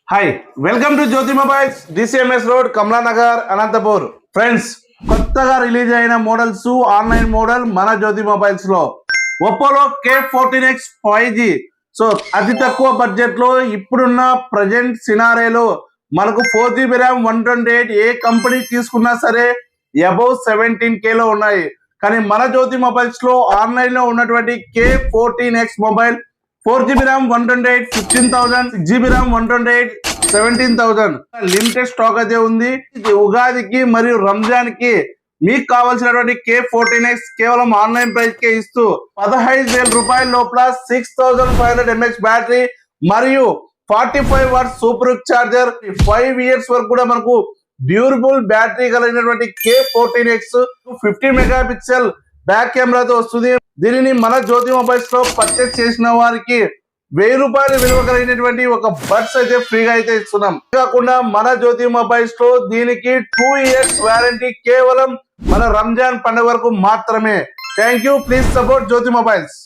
Hi welcome to Jyoti mobiles DCMS road Kamala Nagar Anantapur. Friends, కొత్తగా release అయిన models online model మన Jyoti mobiles లో ఒప్పోలో K14X 5G. సో అతి తక్కువ బడ్జెట్ లో ఇప్పుడున్న ప్రజెంట్ సినారేలో మనకు 4GB ర్యామ్ 128 ఏ కంపెనీ తీసుకున్నా సరే అబౌవ్ 17K లో ఉన్నాయి. కానీ మన జ్యోతి మొబైల్స్ లో ఆన్లైన్ లో ఉన్నటువంటి K14X mobile 4GB RAM 128 15,000, 6GB RAM 128 17,000 limited stock అయితే ఉంది. ఉగాదికి మరియు రంజాన్ కి మీకు కావాల్సినటువంటి K14X కేవలం ఆన్లైన్ ప్రైస్ కే ఇస్తూ 15,000 రూపాయల లోపల 6500 mAh బ్యాటరీ మరియు 45 వాట్ సూపర్ చార్జర్ 5 ఇయర్స్ వరకు కూడా మనకు డ్యూరబుల్ బ్యాటరీ కలిగినటువంటి K14X 50 మెగాపిక్సెల్ బ్యాక్ కెమెరాతో వస్తుంది. దీనిని మన జ్యోతి మొబైల్స్ లో పర్చేస్ చేసిన వారికి 1000 రూపాయలు విలువ కలిగినటువంటి ఒక బడ్స్ అయితే ఫ్రీగా అయితే ఇస్తున్నాం. కాకుండా మన జ్యోతి మొబైల్స్ లో దీనికి 2 ఇయర్స్ వారంటీ కేవలం మన రంజాన్ పండుగ వరకు మాత్రమే. Thank you. Please support Jyoti mobiles.